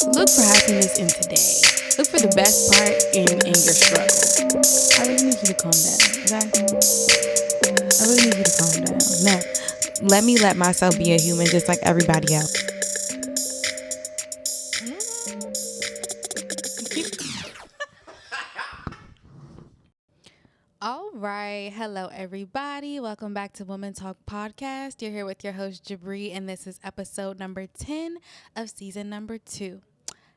Look for happiness in today. Look for the best part in your struggle. I really need you to calm down, okay? I really need you to calm down. No, let myself be a human just like everybody else. All right. Hello, everybody. Welcome back to Women Talk Podcast. You're here with your host, Jabri, and this is episode number 10 of season number 2.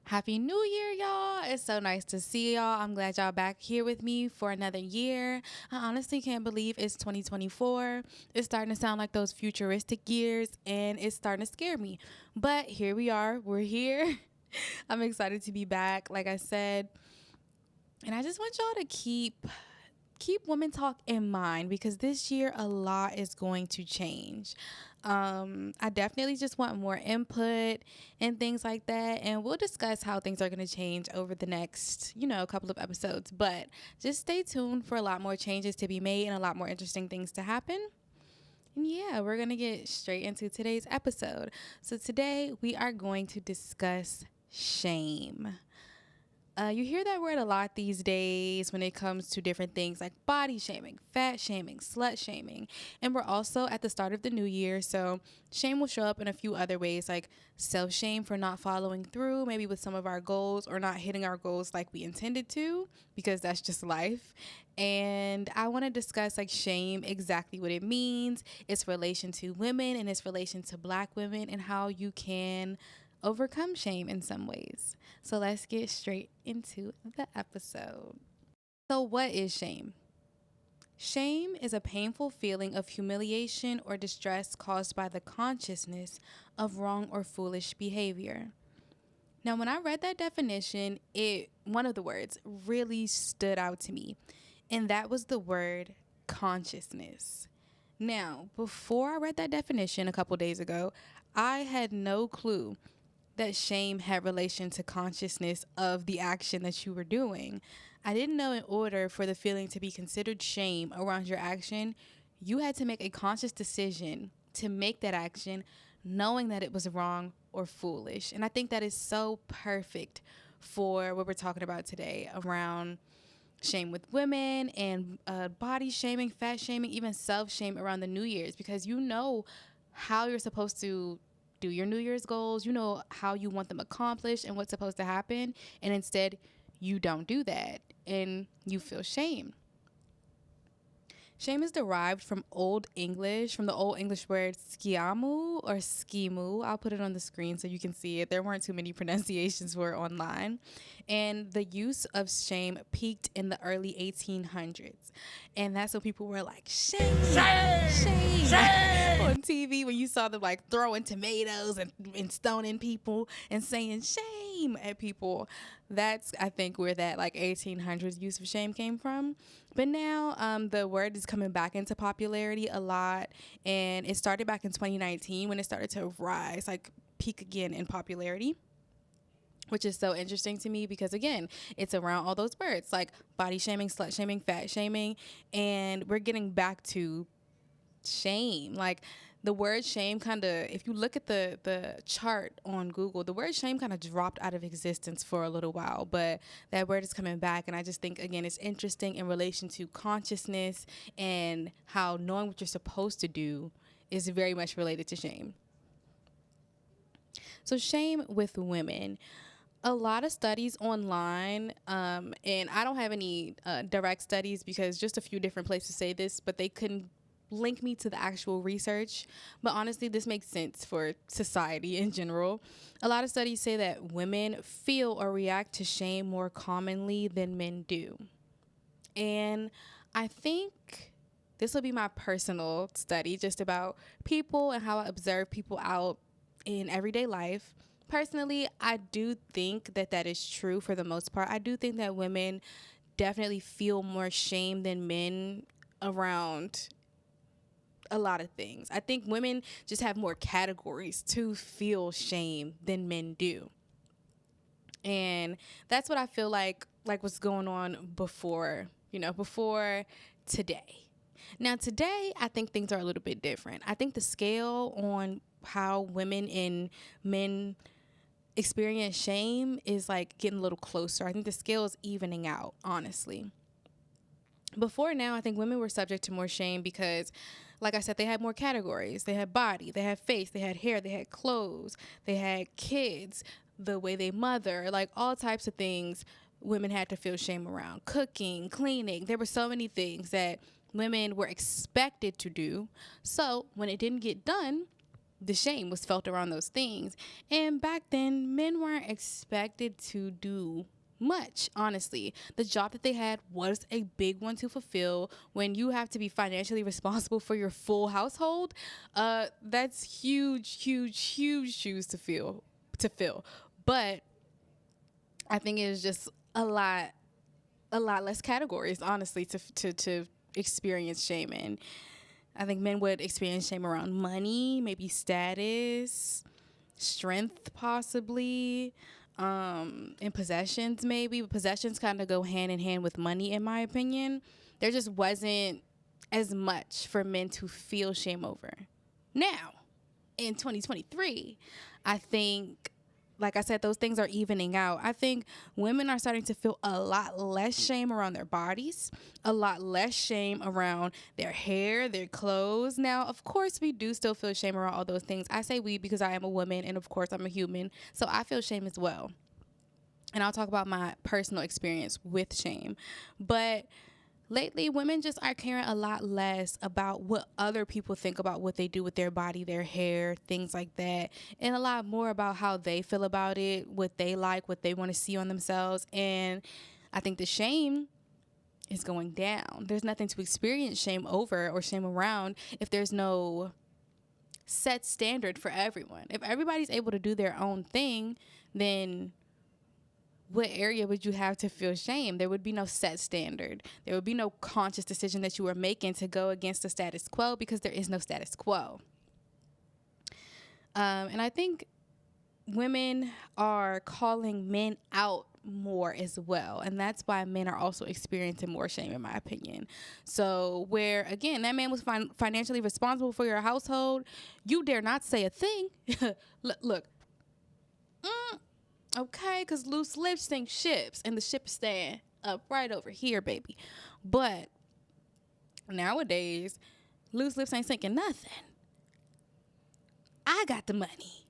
Happy New Year, y'all. It's so nice to see y'all. I'm glad y'all back here with me for another year. I honestly can't believe it's 2024. It's starting to sound like those futuristic years, and it's starting to scare me. But here we are. We're here. I'm excited to be back, like I said. And I just want y'all to keep Women Talk in mind because this year a lot is going to change. I definitely just want more input and things like that. And we'll discuss how things are going to change over the next, couple of episodes. But just stay tuned for a lot more changes to be made and a lot more interesting things to happen. And yeah, we're going to get straight into today's episode. So today we are going to discuss shame. You hear that word a lot these days when it comes to different things like body shaming, fat shaming, slut shaming. And we're also at the start of the new year, so shame will show up in a few other ways, like self-shame for not following through, maybe with some of our goals or not hitting our goals like we intended to, because that's just life. And I want to discuss like shame, exactly what it means, its relation to women and its relation to Black women, and how you can overcome shame in some ways. So let's get straight into the episode. So, what is shame? Shame is a painful feeling of humiliation or distress caused by the consciousness of wrong or foolish behavior. Now, when I read that definition, one of the words really stood out to me, and that was the word consciousness. Now, before I read that definition a couple days ago, I had no clue that shame had relation to consciousness of the action that you were doing. I didn't know in order for the feeling to be considered shame around your action, you had to make a conscious decision to make that action knowing that it was wrong or foolish. And I think that is so perfect for what we're talking about today around shame with women and body shaming, fat shaming, even self-shame around the New Year's, because you know how you're supposed to do your New Year's goals. You know how you want them accomplished and what's supposed to happen. And instead, you don't do that and you feel shame. Shame is derived from the Old English word skiamu or skimu. I'll put it on the screen so you can see it. There weren't too many pronunciations for it online. And the use of shame peaked in the early 1800s. And that's when people were like, shame, shame, shame. On TV when you saw them like throwing tomatoes and stoning people and saying shame at people. That's, I think, where that like 1800s use of shame came from. But now the word is coming back into popularity a lot. And it started back in 2019 when it started to rise, like peak again in popularity, which is so interesting to me because, again, it's around all those words like body shaming, slut shaming, fat shaming. And we're getting back to shame. Like the word shame kind of, if you look at the chart on Google, the word shame kind of dropped out of existence for a little while, but that word is coming back. And I just think, again, it's interesting in relation to consciousness and how knowing what you're supposed to do is very much related to shame. So shame with women. A lot of studies online, and I don't have any direct studies because just a few different places say this, but they couldn't link me to the actual research. But honestly, this makes sense for society in general. A lot of studies say that women feel or react to shame more commonly than men do. And I think this will be my personal study just about people and how I observe people out in everyday life. Personally, I do think that is true for the most part. I do think that women definitely feel more shame than men around a lot of things. I think women just have more categories to feel shame than men do. And that's what I feel like what's going on before today. Now today, I think things are a little bit different. I think the scale on how women and men experience shame is like getting a little closer. I think the scale is evening out, honestly. Before now, I think women were subject to more shame because, like I said, they had more categories. They had body, they had face, they had hair, they had clothes, they had kids, the way they mother, like all types of things women had to feel shame around. Cooking, cleaning, there were so many things that women were expected to do. So when it didn't get done, the shame was felt around those things. And back then, men weren't expected to do much, honestly. The job that they had was a big one to fulfill. When you have to be financially responsible for your full household, that's huge shoes to fill. But I think it was just a lot less categories, honestly, to experience shame in. I think men would experience shame around money, maybe status, strength, possibly, and possessions, maybe. But possessions kind of go hand in hand with money, in my opinion. There just wasn't as much for men to feel shame over. Now, in 2023, I think, like I said, those things are evening out. I think women are starting to feel a lot less shame around their bodies, a lot less shame around their hair, their clothes. Now, of course, we do still feel shame around all those things. I say we because I am a woman, and of course, I'm a human, so I feel shame as well. And I'll talk about my personal experience with shame. But lately, women just are caring a lot less about what other people think about what they do with their body, their hair, things like that, and a lot more about how they feel about it, what they like, what they want to see on themselves. And I think the shame is going down. There's nothing to experience shame over or shame around if there's no set standard for everyone. If everybody's able to do their own thing, then what area would you have to feel shame? There would be no set standard. There would be no conscious decision that you were making to go against the status quo, because there is no status quo. And I think women are calling men out more as well. And that's why men are also experiencing more shame, in my opinion. So where, again, that man was financially responsible for your household, you dare not say a thing. Look. Okay, because loose lips sink ships, and the ship is staying up right over here, baby. But nowadays, loose lips ain't sinking nothing. I got the money.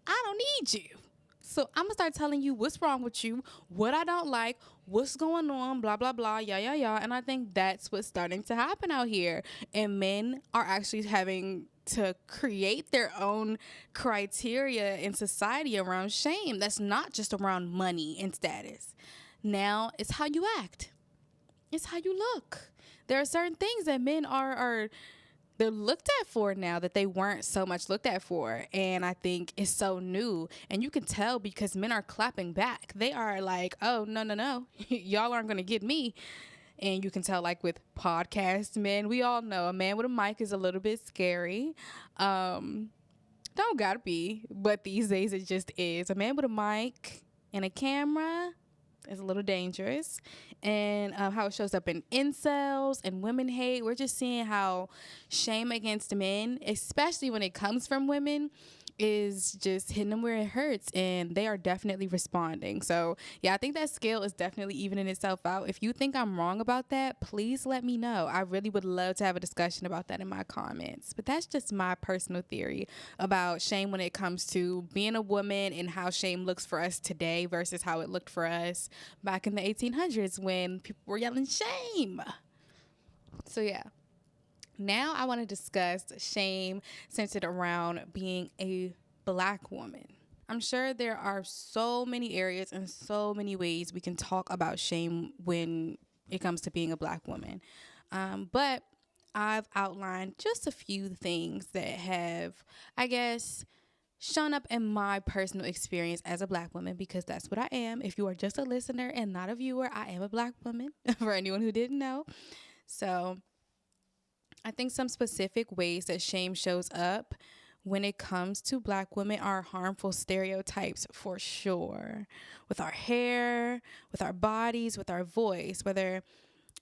I don't need you. So I'm going to start telling you what's wrong with you, what I don't like, what's going on, blah, blah, blah, yeah. And I think that's what's starting to happen out here. And men are actually having to create their own criteria in society around shame. That's not just around money and status. Now it's how you act. It's how you look. There are certain things that men are they're looked at for now that they weren't so much looked at for. And I think it's so new. And you can tell because men are clapping back. They are like, oh, no. Y'all aren't going to get me. And you can tell, like, with podcast men, we all know a man with a mic is a little bit scary. Don't gotta be, but these days it just is. A man with a mic and a camera is a little dangerous. And how it shows up in incels and women hate. We're just seeing how shame against men, especially when it comes from women, is just hitting them where it hurts, and they are definitely responding. So yeah, I think that scale is definitely evening itself out. If you think I'm wrong about that, please let me know. I really would love to have a discussion about that in my comments. But that's just my personal theory about shame when it comes to being a woman, and how shame looks for us today versus how it looked for us back in the 1800s when people were yelling shame. So yeah. Now I want to discuss shame centered around being a Black woman. I'm sure there are so many areas and so many ways we can talk about shame when it comes to being a Black woman. But I've outlined just a few things that have, I guess, shown up in my personal experience as a Black woman, because that's what I am. If you are just a listener and not a viewer, I am a Black woman, for anyone who didn't know. So I think some specific ways that shame shows up when it comes to Black women are harmful stereotypes, for sure. With our hair, with our bodies, with our voice, whether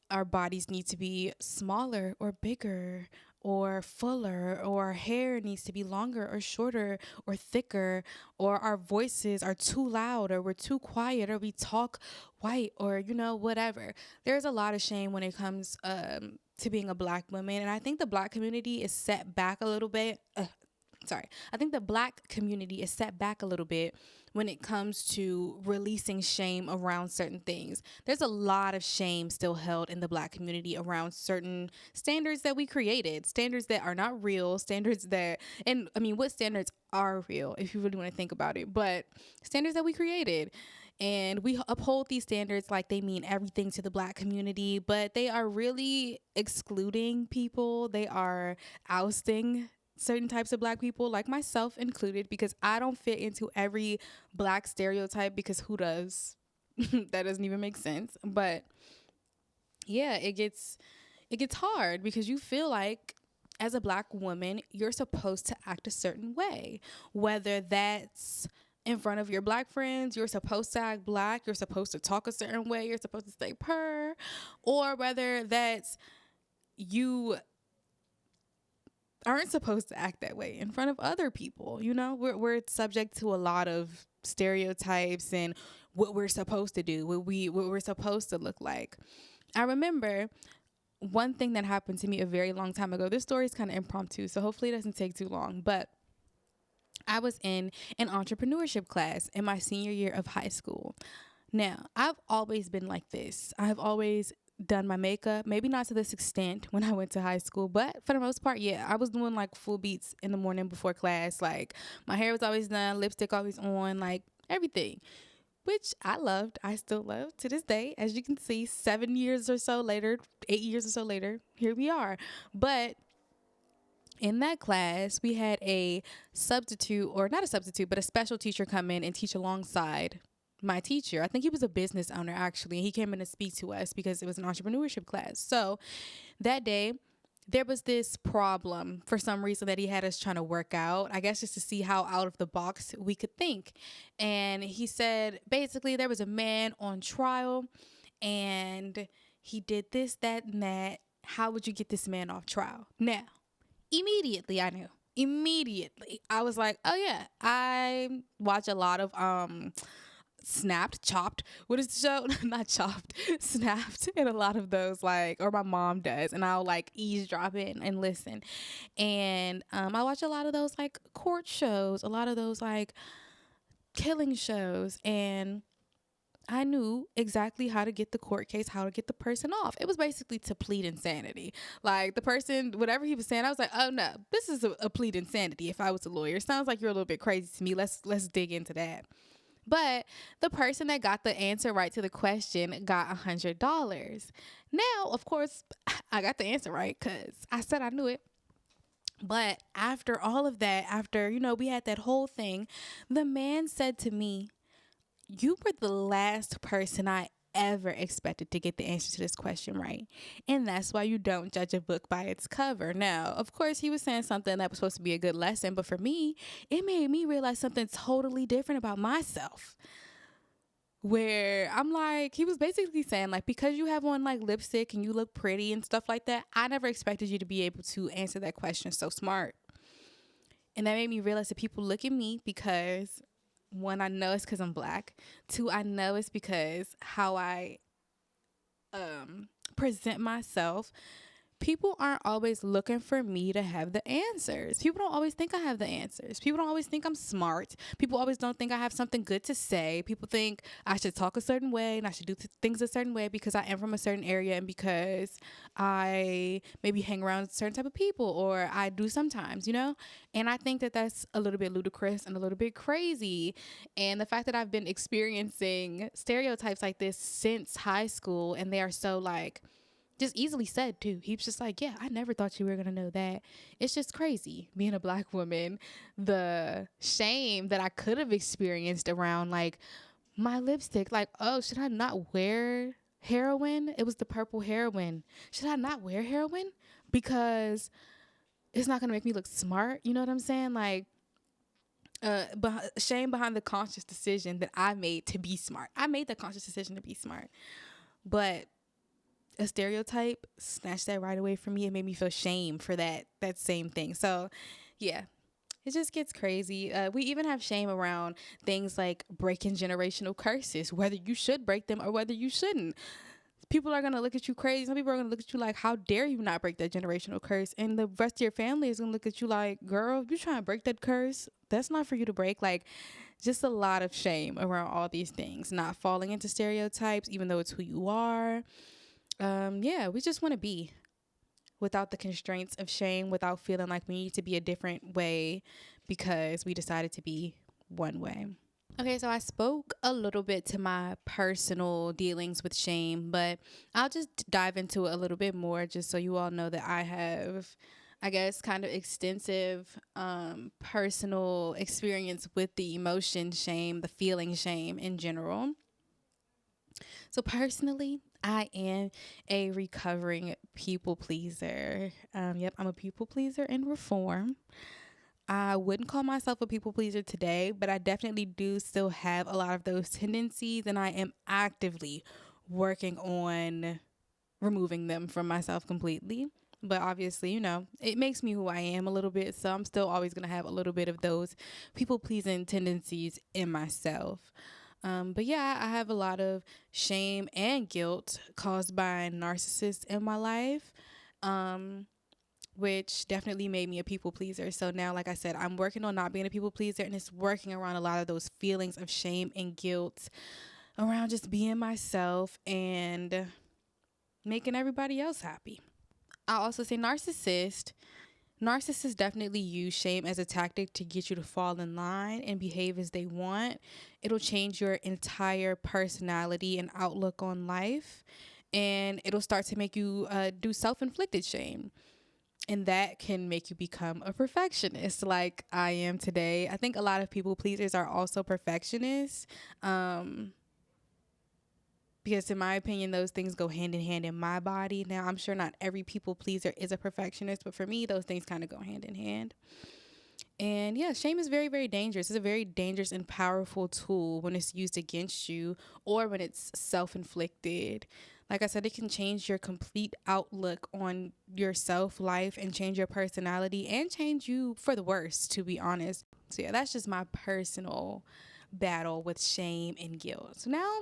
our bodies need to be smaller or bigger, or fuller, or our hair needs to be longer or shorter or thicker, or our voices are too loud or we're too quiet or we talk white or, whatever. There's a lot of shame when it comes to being a black woman. And I think the black community is set back a little bit. I think the black community is set back a little bit when it comes to releasing shame around certain things. There's a lot of shame still held in the black community around certain standards that we created, standards that are not real, standards that, and I mean, what standards are real if you really want to think about it, but standards that we created. And we uphold these standards like they mean everything to the black community, but they are really excluding people. They are ousting certain types of black people, like myself included, because I don't fit into every black stereotype, because who does? That doesn't even make sense. But yeah, it gets hard because you feel like as a black woman, you're supposed to act a certain way, whether that's in front of your black friends, you're supposed to act black, you're supposed to talk a certain way, you're supposed to say purr, or whether that's you aren't supposed to act that way in front of other people. We're subject to a lot of stereotypes and what we're supposed to do, what we're supposed to look like. I remember one thing that happened to me a very long time ago. This story is kind of impromptu, so hopefully it doesn't take too long, but I was in an entrepreneurship class in my senior year of high school. Now, I've always been like this. I've always done my makeup, maybe not to this extent when I went to high school, but for the most part, yeah, I was doing like full beats in the morning before class. Like my hair was always done, lipstick always on, like everything, which I loved. I still love to this day. As you can see, 7 years or so later, 8 years or so later, here we are. But in that class, we had a substitute, or not a substitute, but a special teacher come in and teach alongside my teacher. I think he was a business owner, actually. He came in to speak to us because it was an entrepreneurship class. So that day, there was this problem for some reason that he had us trying to work out, I guess just to see how out of the box we could think. And he said, basically, there was a man on trial and he did this, that, and that. How would you get this man off trial? Now, immediately I knew. Immediately. I was like, oh yeah, I watch a lot of Chopped. What is the show? Not Chopped, Snapped, and a lot of those, like, or my mom does, and I'll like eavesdrop in and listen. And I watch a lot of those like court shows, a lot of those like killing shows, and I knew exactly how to get the court case, how to get the person off. It was basically to plead insanity. Like the person, whatever he was saying, I was like, oh no, this is a plead insanity. If I was a lawyer, sounds like you're a little bit crazy to me. Let's dig into that. But the person that got the answer right to the question got $100. Now, of course, I got the answer right because I said I knew it. But after all of that, after, we had that whole thing, the man said to me, you were the last person I ever expected to get the answer to this question right. And that's why you don't judge a book by its cover. Now, of course, he was saying something that was supposed to be a good lesson, but for me, it made me realize something totally different about myself. Where I'm like, he was basically saying, like, because you have on like lipstick and you look pretty and stuff like that, I never expected you to be able to answer that question so smart. And that made me realize that people look at me because, one, I know it's because I'm black. Two, I know it's because how I present myself. People aren't always looking for me to have the answers. People don't always think I have the answers. People don't always think I'm smart. People always don't think I have something good to say. People think I should talk a certain way and I should do things a certain way because I am from a certain area and because I maybe hang around certain type of people, or I do sometimes, And I think that that's a little bit ludicrous and a little bit crazy. And the fact that I've been experiencing stereotypes like this since high school, and they are so like, just easily said too. He was just like, yeah, I never thought you were going to know that. It's just crazy being a black woman. The shame that I could have experienced around like my lipstick, like, oh, should I not wear heroin? It was the purple heroin. Should I not wear heroin? Because it's not going to make me look smart. You know what I'm saying? Like, shame behind the conscious decision that I made to be smart. I made the conscious decision to be smart. But a stereotype, snatched that right away from me. It made me feel shame for that same thing. So yeah, it just gets crazy. We even have shame around things like breaking generational curses, whether you should break them or whether you shouldn't. People are going to look at you crazy. Some people are going to look at you like, how dare you not break that generational curse? And the rest of your family is going to look at you like, girl, you trying to break that curse? That's not for you to break. Like, just a lot of shame around all these things, not falling into stereotypes, even though it's who you are. Yeah, we just want to be without the constraints of shame, without feeling like we need to be a different way because we decided to be one way. Okay, so I spoke a little bit to my personal dealings with shame, but I'll just dive into it a little bit more just so you all know that I have, I guess, kind of extensive personal experience with the emotion shame, the feeling shame in general. So personally, I am a recovering people pleaser. Yep, I'm a people pleaser in reform. I wouldn't call myself a people pleaser today, but I definitely do still have a lot of those tendencies, and I am actively working on removing them from myself completely. But obviously, it makes me who I am a little bit, so I'm still always going to have a little bit of those people pleasing tendencies in myself. But yeah, I have a lot of shame and guilt caused by narcissists in my life. Which definitely made me a people pleaser. So now, like I said, I'm working on not being a people pleaser, and it's working around a lot of those feelings of shame and guilt around just being myself and making everybody else happy. I also say narcissists definitely use shame as a tactic to get you to fall in line and behave as they want. It'll change your entire personality and outlook on life, and it'll start to make you do self-inflicted shame. And that can make you become a perfectionist like I am today. I think a lot of people pleasers are also perfectionists. Because in my opinion, those things go hand in hand in my body. Now, I'm sure not every people pleaser is a perfectionist, but for me, those things kind of go hand in hand. And yeah, shame is very, very dangerous. It's a very dangerous and powerful tool when it's used against you or when it's self-inflicted. Like I said, it can change your complete outlook on yourself, life, and change your personality and change you for the worse, to be honest. So yeah, that's just my personal battle with shame and guilt. So now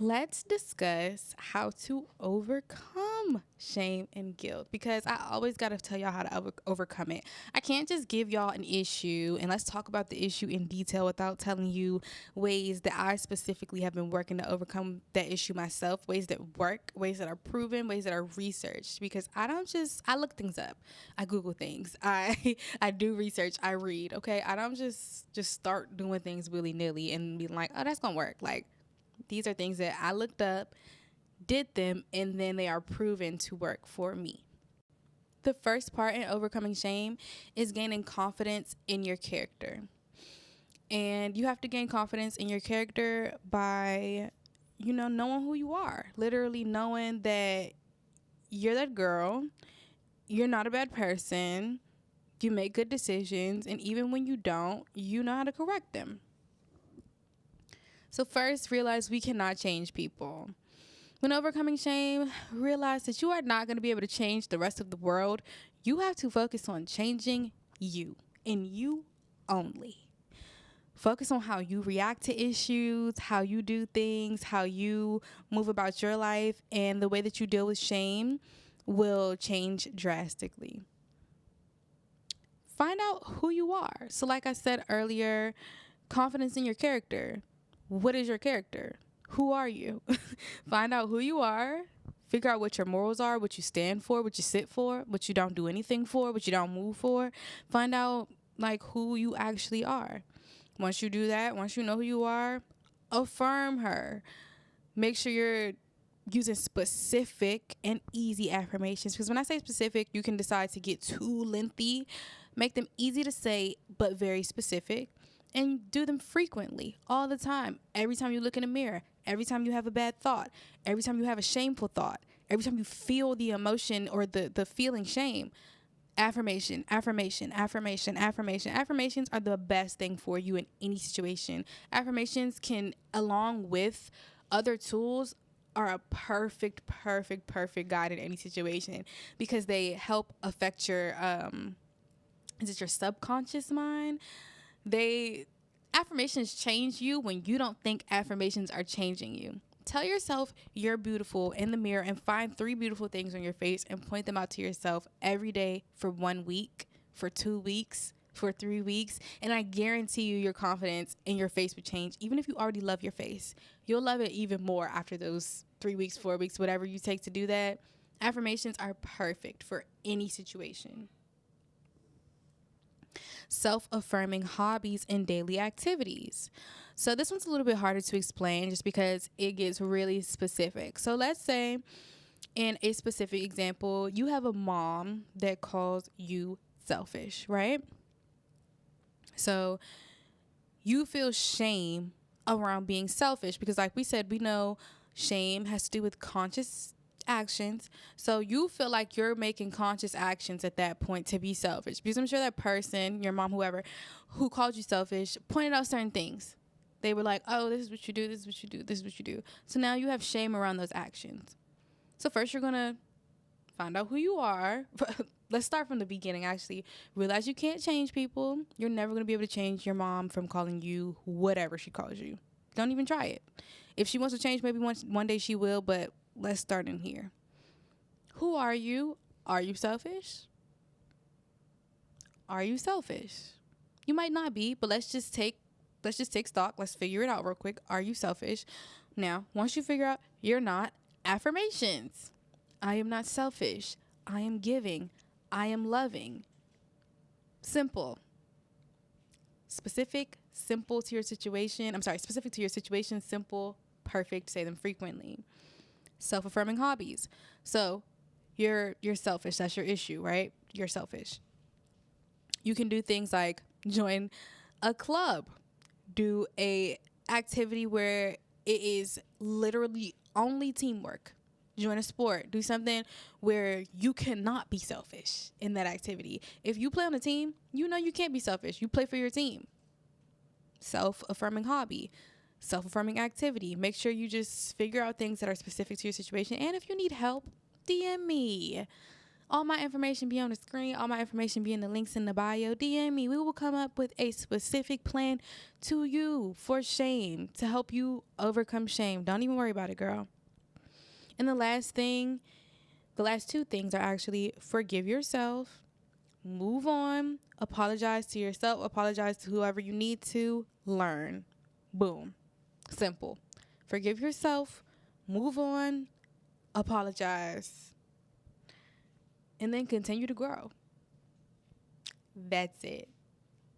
let's discuss how to overcome shame and guilt, because I always got to tell y'all how to overcome it. I can't just give y'all an issue and let's talk about the issue in detail without telling you ways that I specifically have been working to overcome that issue myself, ways that work, ways that are proven, ways that are researched, because I look things up. I Google things. I do research. I read. Okay. I don't just start doing things willy-nilly and be like, oh, that's going to work. Like, these are things that I looked up, did them, and then they are proven to work for me. The first part in overcoming shame is gaining confidence in your character. And you have to gain confidence in your character by, knowing who you are. Literally knowing that you're that girl, you're not a bad person, you make good decisions, and even when you don't, you know how to correct them. So first, realize we cannot change people. When overcoming shame, realize that you are not going to be able to change the rest of the world. You have to focus on changing you and you only. Focus on how you react to issues, how you do things, how you move about your life, and the way that you deal with shame will change drastically. Find out who you are. So like I said earlier, confidence in your character. What is your character? Who are you? Find out who you are. Figure out what your morals are, what you stand for, what you sit for, what you don't do anything for, what you don't move for. Find out who you actually are. Once you do that, once you know who you are, affirm her. Make sure you're using specific and easy affirmations, because when I say specific, you can decide to get too lengthy. Make them easy to say, but very specific. And do them frequently, all the time. Every time you look in the mirror, every time you have a bad thought, every time you have a shameful thought, every time you feel the emotion or the feeling shame, affirmation, affirmation, affirmation, affirmation. Affirmations are the best thing for you in any situation. Affirmations can, along with other tools, are a perfect guide in any situation, because they help affect your is it your subconscious mind? They Affirmations change you when you don't think affirmations are changing you. Tell yourself you're beautiful in the mirror and find 3 beautiful things on your face and point them out to yourself every day for 1 week, for 2 weeks, for 3 weeks, and I guarantee you your confidence in your face would change. Even if you already love your face, you'll love it even more after those 3 weeks, 4 weeks, whatever you take to do that. Affirmations are perfect for any situation. Self-affirming hobbies and daily activities. So this one's a little bit harder to explain just because it gets really specific. So let's say in a specific example, you have a mom that calls you selfish, right? So you feel shame around being selfish because, like we said, we know shame has to do with conscious actions. So you feel like you're making conscious actions at that point to be selfish, because I'm sure that person, your mom, whoever, who called you selfish, pointed out certain things. They were like, oh, this is what you do, this is what you do, this is what you do. So now you have shame around those actions. So first you're going to find out who you are. Let's start from the beginning, actually. Realize you can't change people. You're never going to be able to change your mom from calling you whatever she calls you. Don't even try it. If she wants to change, maybe one day she will, but let's start in here. Who are you? Are you selfish? Are you selfish? You might not be, but let's just take stock. Let's figure it out real quick. Are you selfish? Now, once you figure out you're not, affirmations. I am not selfish. I am giving. I am loving. Simple. Specific, simple to your situation. Specific to your situation, simple, perfect. Say them frequently. Self-affirming hobbies. So you're selfish. That's your issue, right? You're selfish. You can do things like join a club, do a activity where it is literally only teamwork. Join a sport. Do something where you cannot be selfish in that activity. If you play on a team, you know you can't be selfish. You play for your team. Self-affirming hobby. Self-affirming activity. Make sure you just figure out things that are specific to your situation. And if you need help, DM me. All my information be on the screen. All my information be in the links in the bio. DM me. We will come up with a specific plan to you for shame, to help you overcome shame. Don't even worry about it, girl. And the last two things are actually forgive yourself, move on, apologize to yourself, apologize to whoever you need to, learn. Boom. Simple. Forgive yourself, move on, apologize, and then continue to grow. That's it.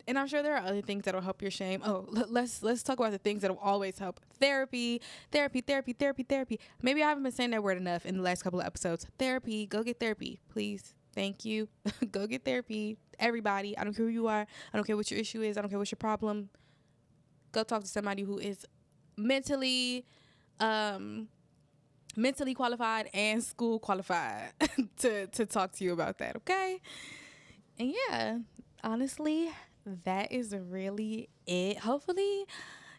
And I'm sure there are other things that will help your shame. Oh, let's talk about the things that will always help. Therapy. Maybe I haven't been saying that word enough in the last couple of episodes. Therapy. Go get therapy, please. Thank you. Go get therapy. Everybody. I don't care who you are. I don't care what your issue is. I don't care what's your problem. Go talk to somebody who is mentally qualified and school qualified to talk to you about that, okay? And yeah, honestly, that is really it. Hopefully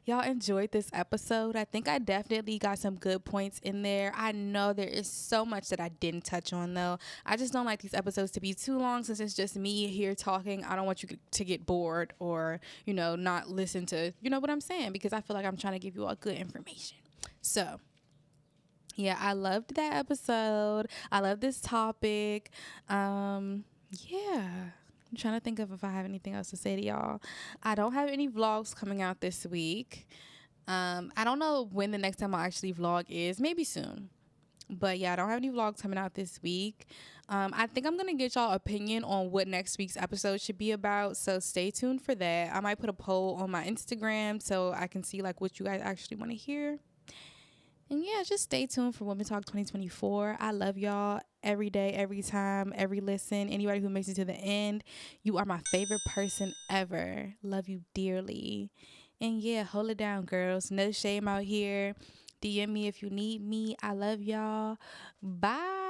y'all enjoyed this episode. I think I definitely got some good points in there. I know there is so much that I didn't touch on, though. I just don't like these episodes to be too long, since it's just me here talking. I don't want you to get bored or, not listen to, what I'm saying, because I feel like I'm trying to give you all good information. So yeah, I loved that episode. I love this topic. Yeah. I'm trying to think of if I have anything else to say to y'all. I don't have any vlogs coming out this week. I don't know when the next time I'll actually vlog is. Maybe soon. But yeah, I don't have any vlogs coming out this week. I think I'm going to get y'all opinion on what next week's episode should be about. So stay tuned for that. I might put a poll on my Instagram so I can see what you guys actually want to hear. And yeah, just stay tuned for Women Talk 2024. I love y'all every day, every time, every listen. Anybody who makes it to the end, you are my favorite person ever. Love you dearly. And yeah, hold it down, girls. No shame out here. DM me if you need me. I love y'all. Bye.